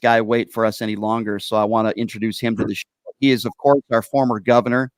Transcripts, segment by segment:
guy wait for us any longer, so I want to introduce him to the show. He is, of course, our former governor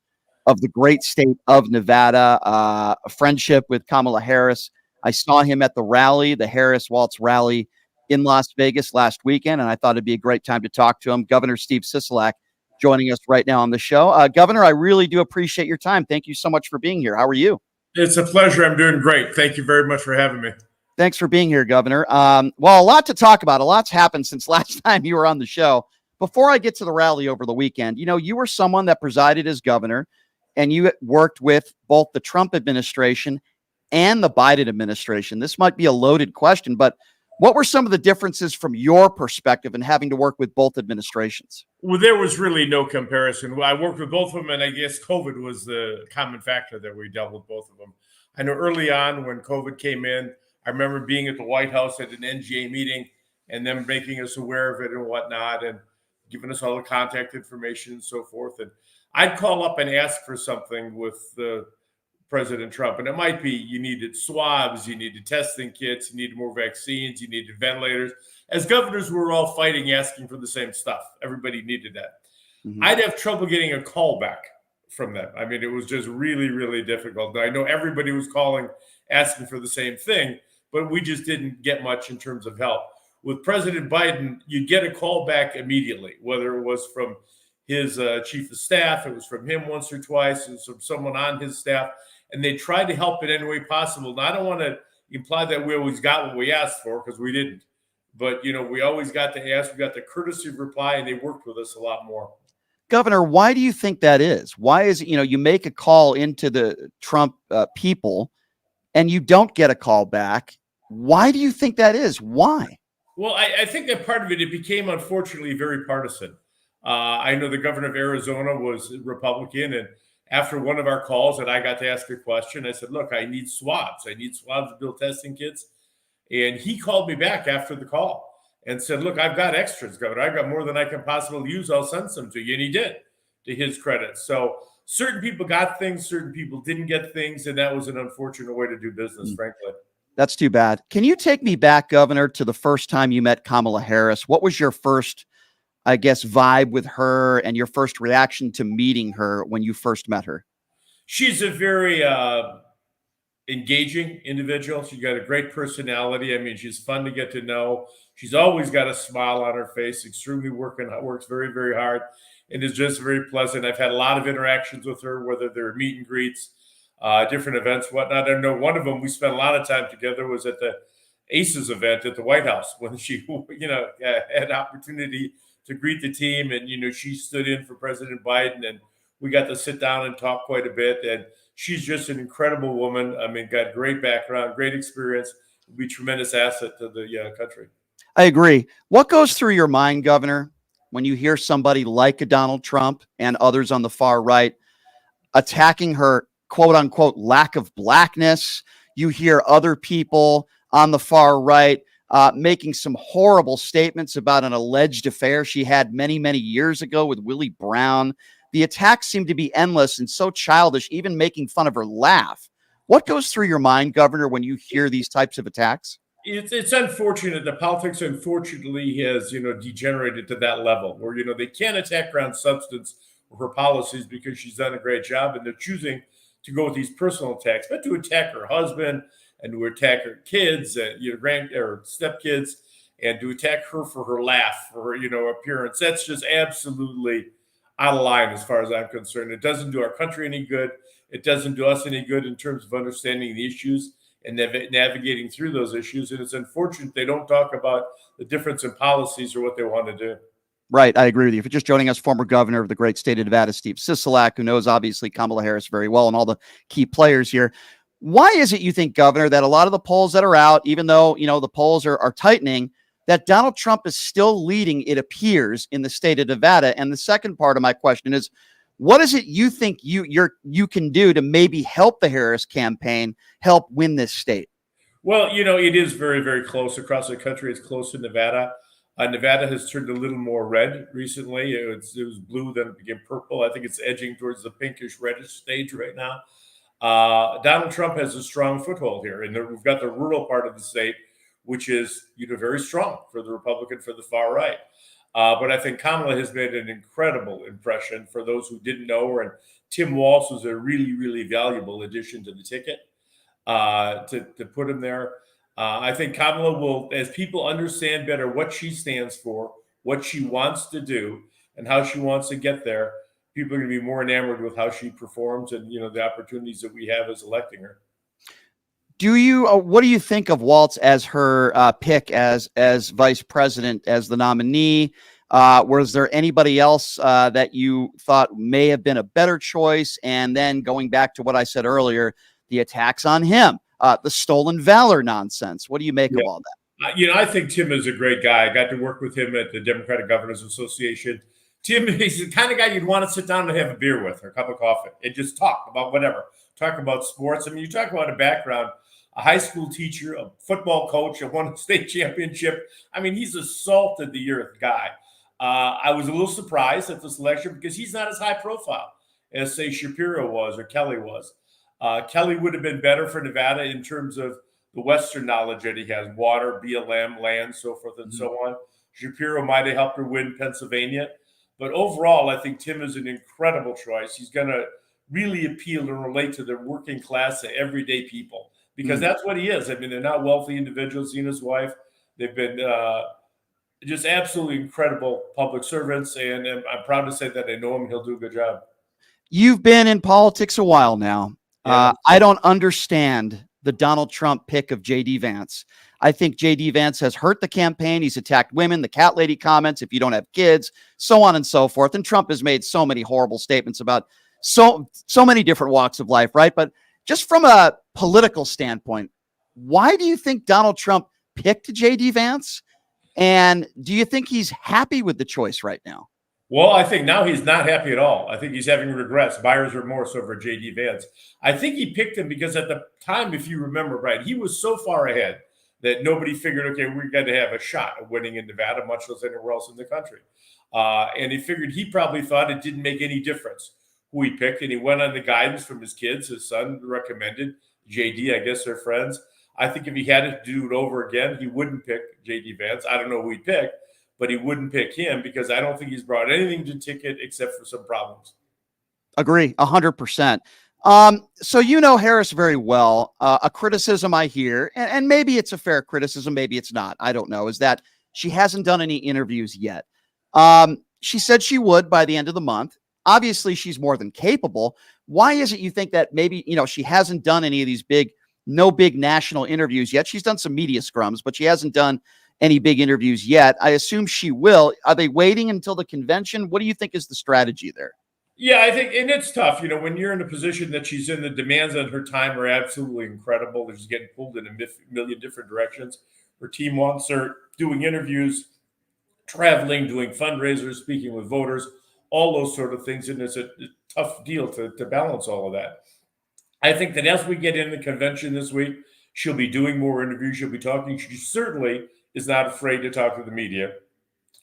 of the great state of Nevada, a friendship with Kamala Harris. I saw him at the rally, the Harris Waltz rally in Las Vegas last weekend, and I thought it'd be a great time to talk to him. Governor Steve Sisolak joining us right now on the show. Governor, I really do appreciate your time. Thank you so much for being here. How are you? It's a pleasure. I'm doing great. Thank you very much for having me. Thanks for being here, Governor. Well, a lot to talk about. A lot's happened since last time you were on the show. Before I get to the rally over the weekend, you were someone that presided as governor, and you worked with both the Trump administration and the Biden administration. This might be a loaded question, but what were some of the differences from your perspective in having to work with both administrations? Well, there was really no comparison. I worked with both of them, and I guess COVID was the common factor that we dealt with both of them. I know early on when COVID came in, I remember being at the White House at an NGA meeting and them making us aware of it and whatnot and giving us all the contact information and so forth. And I'd call up and ask for something with President Trump. And it might be you needed swabs, you needed testing kits, you needed more vaccines, you needed ventilators. As governors, we were all fighting, asking for the same stuff. Everybody needed that. Mm-hmm. I'd have trouble getting a call back from them. I mean, it was just really, really difficult. I know everybody was calling, asking for the same thing, but we just didn't get much in terms of help. With President Biden, you get a call back immediately, whether it was from his chief of staff, it was from him once or twice, it was from someone on his staff, and they tried to help in any way possible. Now, I don't want to imply that we always got what we asked for, because we didn't. But, we always got to ask, we got the courtesy of reply, and they worked with us a lot more. Governor, why do you think that is? Why is it, you make a call into the Trump people and you don't get a call back? Why do you think that is? Why? Well, I think that part of it became, unfortunately, very partisan. I know the governor of Arizona was Republican, and after one of our calls that I got to ask a question, I said, look, I need swabs. I need swabs to build testing kits. And he called me back after the call and said, look, I've got extras, Governor. I've got more than I can possibly use. I'll send some to you. And he did, to his credit. So certain people got things, certain people didn't get things. And that was an unfortunate way to do business, frankly. That's too bad. Can you take me back, Governor, to the first time you met Kamala Harris? What was your first, I guess, vibe with her and your first reaction to meeting her when you first met her? She's a very engaging individual. She's got a great personality. I mean, she's fun to get to know. She's always got a smile on her face, extremely works very, very hard, and is just very pleasant. I've had a lot of interactions with her, whether they're meet and greets, different events, whatnot. I know one of them we spent a lot of time together was at the ACES event at the White House when she, had opportunity to greet the team. And, she stood in for President Biden, and we got to sit down and talk quite a bit. And she's just an incredible woman. I mean, got great background, great experience, will be a tremendous asset to the country. I agree. What goes through your mind, Governor, when you hear somebody like a Donald Trump and others on the far right attacking her quote unquote lack of blackness? You hear other people on the far right making some horrible statements about an alleged affair she had many, many years ago with Willie Brown. The attacks seem to be endless and so childish, even making fun of her laugh. What goes through your mind, Governor, when you hear these types of attacks? It's unfortunate that politics, unfortunately, has degenerated to that level where they can't attack her on substance or her policies because she's done a great job, and they're choosing to go with these personal attacks, but to attack her husband and to attack her kids and or stepkids, and to attack her for her laugh, for her appearance. That's just absolutely out of line as far as I'm concerned. It doesn't do our country any good. It doesn't do us any good in terms of understanding the issues and navigating through those issues. And it's unfortunate they don't talk about the difference in policies or what they want to do. Right. I agree with you. If you're just joining us, former governor of the great state of Nevada, Steve Sisolak, who knows obviously Kamala Harris very well and all the key players here. Why is it, you think, Governor, that a lot of the polls that are out, even though, the polls are tightening, that Donald Trump is still leading, it appears, in the state of Nevada? And the second part of my question is, what is it you think you can do to maybe help the Harris campaign help win this state? Well, it is very, very close across the country. It's close to Nevada. Nevada has turned a little more red recently. It was blue, then it became purple. I think it's edging towards the pinkish reddish stage right now. Donald Trump has a strong foothold here, and we've got the rural part of the state which is, very strong for the Republican, for the far right. But I think Kamala has made an incredible impression for those who didn't know her. And Tim Walz was a really, really valuable addition to the ticket to put him there. I think Kamala will, as people understand better what she stands for, what she wants to do, and how she wants to get there, people are going to be more enamored with how she performs and, the opportunities that we have as electing her. What do you think of Walz as her pick as vice president, as the nominee? Was there anybody else that you thought may have been a better choice? And then going back to what I said earlier, the attacks on him, the stolen valor nonsense. What do you make of all that? I think Tim is a great guy. I got to work with him at the Democratic Governors Association. Tim is the kind of guy you'd want to sit down and have a beer with or a cup of coffee and just talk about whatever. Talk about sports. I mean, you talk about a background, a high school teacher, a football coach, won a state championship. I mean, he's a salt of the earth guy. I was a little surprised at this election because he's not as high profile as, say, Shapiro was or Kelly was. Kelly would have been better for Nevada in terms of the Western knowledge that he has, water, BLM, land, so forth and so on. Shapiro might have helped her win Pennsylvania. But overall, I think Tim is an incredible choice. He's going to really appeal and relate to the working class, the everyday people, because that's what he is. I mean, they're not wealthy individuals. He and his wife, they've been just absolutely incredible public servants. And I'm proud to say that I know him. He'll do a good job. You've been in politics a while now. Yeah. I don't understand the Donald Trump pick of J.D. Vance. I think J.D. Vance has hurt the campaign. He's attacked women, the cat lady comments, if you don't have kids, so on and so forth. And Trump has made so many horrible statements about so many different walks of life, right? But just from a political standpoint, why do you think Donald Trump picked J.D. Vance? And do you think he's happy with the choice right now? Well, I think now he's not happy at all. I think he's having regrets, buyer's remorse over J.D. Vance. I think he picked him because at the time, if you remember right, he was so far ahead that nobody figured, okay, we're going to have a shot of winning in Nevada, much less anywhere else in the country. And he figured he probably thought it didn't make any difference who he picked. And he went on the guidance from his kids. His son recommended JD. I guess they're friends. I think if he had to do it over again, he wouldn't pick JD Vance. I don't know who he'd pick, but he wouldn't pick him because I don't think he's brought anything to the ticket except for some problems. Agree, 100%. So you know Harris very well. A criticism I hear, and maybe it's a fair criticism, maybe it's not, I don't know, is that she hasn't done any interviews yet. She said she would by the end of the month. Obviously, she's more than capable. Why is it you think that maybe, she hasn't done any of these big national interviews yet? She's done some media scrums, but she hasn't done any big interviews yet. I assume she will. Are they waiting until the convention? What do you think is the strategy there? Yeah, I think, and it's tough, when you're in a position that she's in, the demands on her time are absolutely incredible. She's getting pulled in a million different directions. Her team wants her doing interviews, traveling, doing fundraisers, speaking with voters, all those sort of things. And it's a tough deal to balance all of that. I think that as we get in the convention this week, she'll be doing more interviews. She'll be talking. She certainly is not afraid to talk to the media.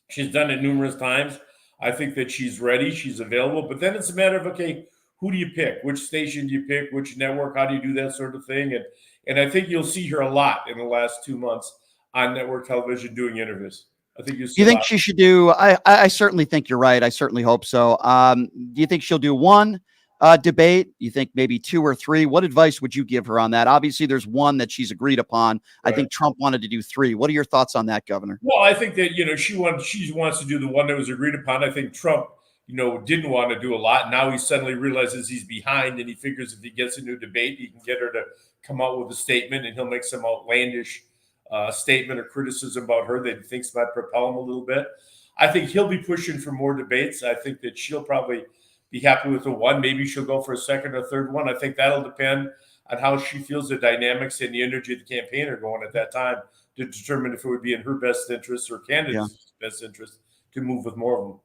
She's done it numerous times. I think that she's ready. She's available. But then it's a matter of, okay, who do you pick? Which station do you pick? Which network? How do you do that sort of thing? And I think you'll see her a lot in the last 2 months on network television doing interviews. I think you'll see. You think she should do? I certainly think you're right. I certainly hope so. Do you think she'll do one debate? You think maybe 2 or 3? What advice would you give her on that? Obviously, there's one that she's agreed upon. Right. I think Trump wanted to do 3. What are your thoughts on that, Governor? Well, I think that she wants to do the one that was agreed upon. I think Trump, didn't want to do a lot. Now he suddenly realizes he's behind, and he figures if he gets into a debate, he can get her to come out with a statement, and he'll make some outlandish statement or criticism about her that he thinks might propel him a little bit. I think he'll be pushing for more debates. I think that she'll probably be happy with the one. Maybe she'll go for a second or third one. I think that'll depend on how she feels the dynamics and the energy of the campaign are going at that time to determine if it would be in her best interest or candidate's best interest to move with more of them.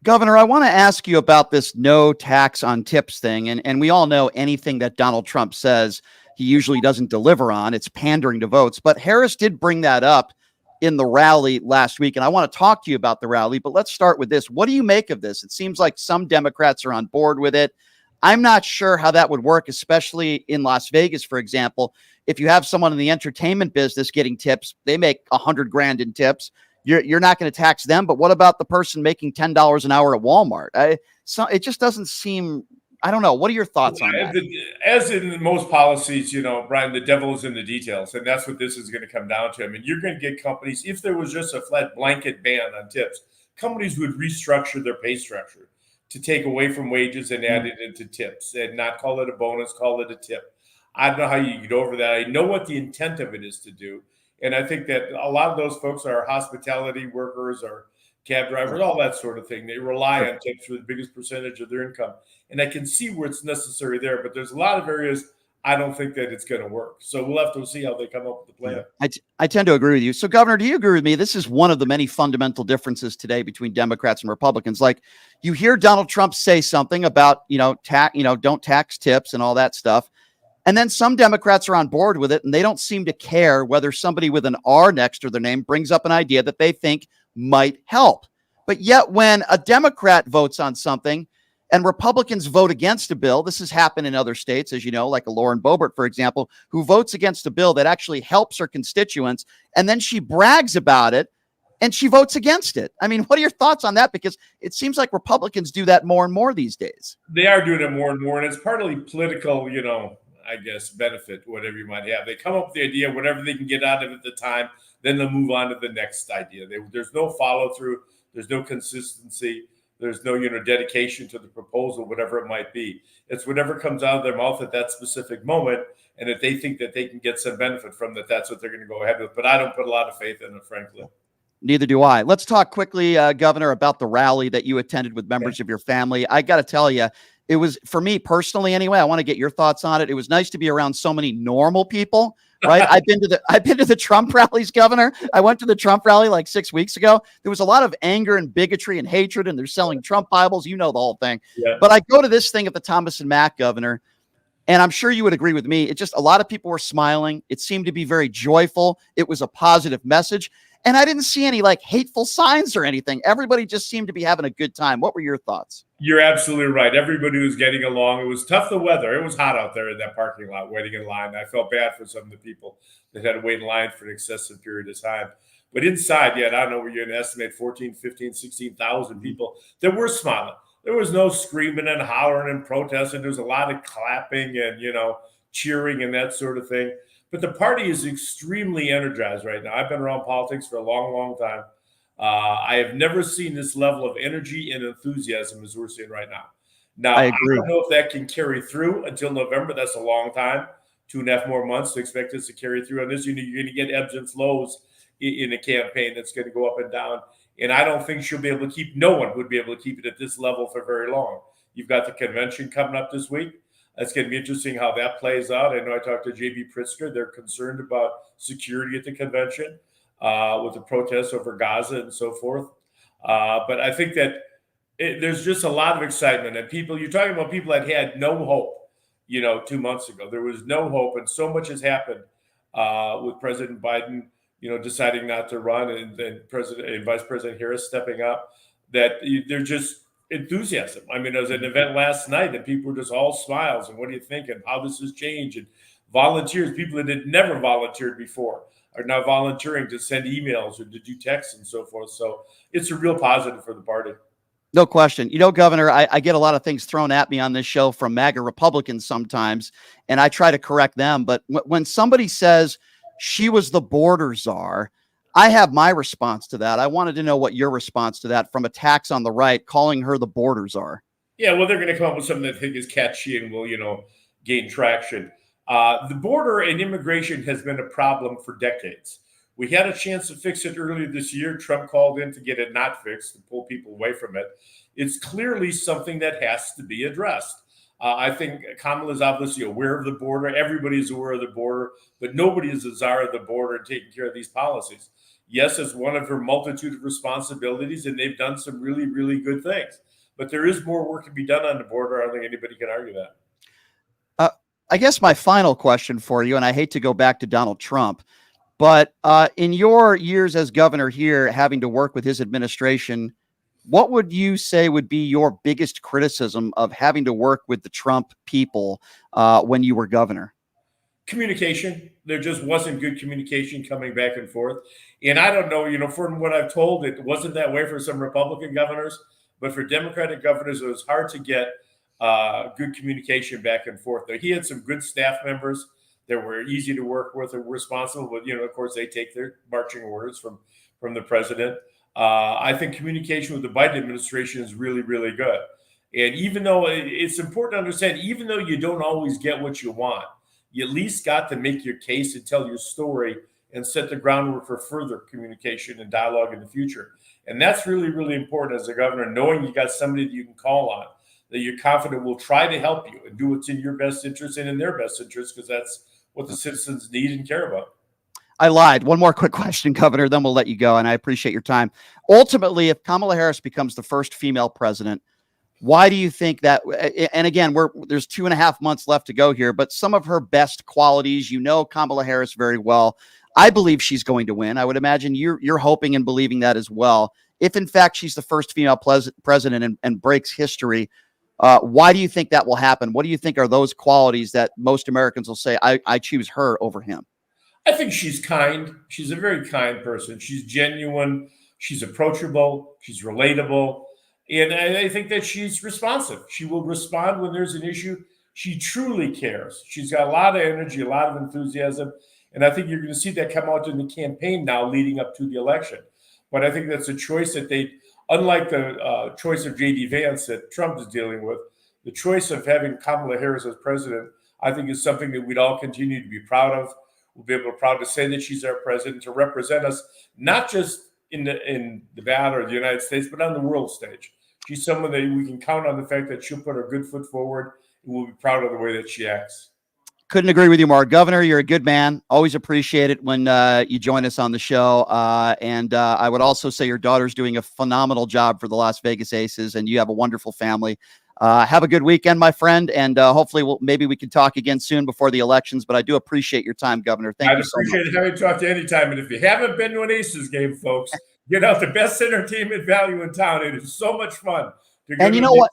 Governor, I want to ask you about this no tax on tips thing. And we all know anything that Donald Trump says, he usually doesn't deliver on. It's pandering to votes. But Harris did bring that up in the rally last week. And I want to talk to you about the rally, but let's start with this. What do you make of this? It seems like some Democrats are on board with it. I'm not sure how that would work, especially in Las Vegas, for example. if you have someone in the entertainment business getting tips, they make $100,000 in tips. You're not going to tax them. But what about the person making $10 an hour at Walmart? So it just doesn't seem. I don't know. What are your thoughts on that? As in most policies, Brian, the devil is in the details, and that's what this is going to come down to. I mean, you're going to get companies, if there was just a flat blanket ban on tips, companies would restructure their pay structure to take away from wages and add it into tips and not call it a bonus, call it a tip. I don't know how you get over that. I know what the intent of it is to do. And I think that a lot of those folks are hospitality workers or cab drivers, all that sort of thing. They rely on tips for the biggest percentage of their income. And I can see where it's necessary there, but there's a lot of areas I don't think that it's going to work. So we'll have to see how they come up with the plan. I tend to agree with you. So, Governor, do you agree with me? This is one of the many fundamental differences today between Democrats and Republicans. Like, you hear Donald Trump say something about, don't tax tips and all that stuff. And then some Democrats are on board with it, and they don't seem to care whether somebody with an R next to their name brings up an idea that they think might help. But yet when a Democrat votes on something and Republicans vote against a bill, this has happened in other states, as you know, like a Lauren Boebert, for example, who votes against a bill that actually helps her constituents, and then she brags about it and she votes against it. I mean, what are your thoughts on that? Because it seems like Republicans do that more and more these days. They are doing it more and more, and it's partly political, I guess, benefit, whatever you might have. They come up with the idea, whatever they can get out of it at the time, then they'll move on to the next idea. There's no follow through. There's no consistency. There's no, dedication to the proposal, whatever it might be. It's whatever comes out of their mouth at that specific moment. And if they think that they can get some benefit from that, that's what they're going to go ahead with. But I don't put a lot of faith in it, frankly. Neither do I. Let's talk quickly, Governor, about the rally that you attended with members of your family. I got to tell you, it was, for me personally anyway, I want to get your thoughts on it. It was nice to be around so many normal people, right? I've been to the Trump rallies, Governor. I went to the Trump rally like 6 weeks ago. There was a lot of anger and bigotry and hatred, and they're selling Trump Bibles. You know the whole thing. Yeah. But I go to this thing at the Thomas and Mack, Governor, and I'm sure you would agree with me. It just, a lot of people were smiling. It seemed to be very joyful. It was a positive message. And I didn't see any like hateful signs or anything. Everybody just seemed to be having a good time. What were your thoughts? You're absolutely right. Everybody was getting along. It was tough, the weather. It was hot out there in that parking lot waiting in line. I felt bad for some of the people that had to wait in line for an excessive period of time. But inside, I don't know, you're going to estimate 14, 15, 16,000 people that were smiling. There was no screaming and hollering and protesting. There was a lot of clapping and, cheering and that sort of thing. But the party is extremely energized right now. I've been around politics for a long, long time. I have never seen this level of energy and enthusiasm as we're seeing right now. Now, I don't know if that can carry through until November. That's a long time, 2.5 more months to expect this to carry through on this. You're going to get ebbs and flows in a campaign that's going to go up and down. And I don't think no one would be able to keep it at this level for very long. You've got the convention coming up this week. It's going to be interesting how that plays out. I know I talked to J.B. Pritzker. They're concerned about security at the convention with the protests over Gaza and so forth. But I think that there's just a lot of excitement. And you're talking about people that had no hope, 2 months ago. There was no hope. And so much has happened with President Biden, deciding not to run and Vice President Harris stepping up, that they're just enthusiasm. I mean, there was an event last night and people were just all smiles and what do you think and how this has changed, and volunteers, people that had never volunteered before are now volunteering to send emails or to do texts and so forth. So it's a real positive for the party. No question. Governor, I get a lot of things thrown at me on this show from MAGA Republicans sometimes, and I try to correct them. But when somebody says she was the border czar, I have my response to that. I wanted to know what your response to that from attacks on the right, calling her the border czar. Yeah, well, they're going to come up with something that I think is catchy and will, gain traction. The border and immigration has been a problem for decades. We had a chance to fix it earlier this year. Trump called in to get it not fixed, to pull people away from it. It's clearly something that has to be addressed. I think Kamala is obviously aware of the border. Everybody is aware of the border, but nobody is a czar of the border and taking care of these policies. Yes, it's one of her multitude of responsibilities, and they've done some really, really good things. But there is more work to be done on the border. I don't think anybody can argue that. I guess my final question for you, and I hate to go back to Donald Trump, but in your years as governor here, having to work with his administration, what would you say would be your biggest criticism of having to work with the Trump people when you were governor? Communication. There just wasn't good communication coming back and forth. And I don't know, from what I've told, it wasn't that way for some Republican governors, but for Democratic governors, it was hard to get good communication back and forth. He had some good staff members that were easy to work with and responsible, but of course, they take their marching orders from the president. I think communication with the Biden administration is really, really good. And even though it's important to understand, even though you don't always get what you want, you at least got to make your case and tell your story and set the groundwork for further communication and dialogue in the future. And that's really, really important as a governor, knowing you got somebody that you can call on, that you're confident will try to help you and do what's in your best interest and in their best interest, because that's what the citizens need and care about. I lied. One more quick question, Governor, then we'll let you go, and I appreciate your time. Ultimately, if Kamala Harris becomes the first female president, why do you think that? And again, there's 2.5 months left to go here, but some of her best qualities, Kamala Harris very well. I believe she's going to win. I would imagine you're hoping and believing that as well. If in fact she's the first female president and breaks history, why do you think that will happen? What do you think are those qualities that most Americans will say, I choose her over him? I think she's kind. She's a very kind person. She's genuine. She's approachable. She's relatable. And I think that she's responsive. She will respond when there's an issue. She truly cares. She's got a lot of energy, a lot of enthusiasm. And I think you're going to see that come out in the campaign now leading up to the election. But I think that's a choice that unlike the choice of J.D. Vance that Trump is dealing with, the choice of having Kamala Harris as president, I think is something that we'd all continue to be proud of. We'll be proud to say that she's our president, to represent us, not just in Nevada or the United States, but on the world stage. She's someone that we can count on the fact that she'll put her good foot forward, and we'll be proud of the way that she acts. Couldn't agree with you more. Governor, you're a good man. Always appreciate it when you join us on the show. And I would also say your daughter's doing a phenomenal job for the Las Vegas Aces, and you have a wonderful family. Have a good weekend, my friend, and hopefully maybe we can talk again soon before the elections. But I do appreciate your time, Governor. Thank you so much. I'd appreciate having to talk to you anytime. And if you haven't been to an Aces game, folks, get out the best entertainment value in town. It is so much fun. And you know what?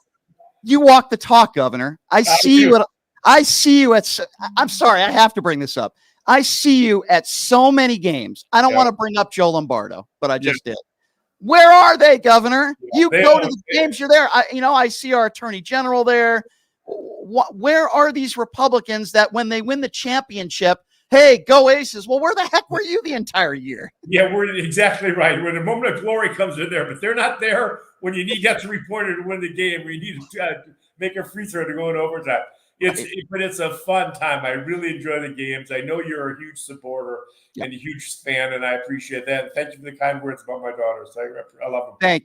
You walk the talk, Governor. I see you at. I'm sorry, I have to bring this up. I see you at so many games. I don't want to bring up Joe Lombardo, but I just did. Where are they, Governor? You go to the games. You're there. I see our Attorney General there. Where are these Republicans that when they win the championship, hey, go Aces? Well, where the heck were you the entire year? Yeah, we're exactly right. When a moment of glory comes in there, but they're not there when you need that 3-pointer to win the game, where you need to make a free throw to go in overtime. But it's a fun time. I really enjoy the games. I know you're a huge supporter and a huge fan, and I appreciate that. And thank you for the kind words about my daughters. I love them.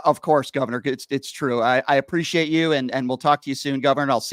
Of course, Governor. It's true. I appreciate you, and we'll talk to you soon, Governor. I'll see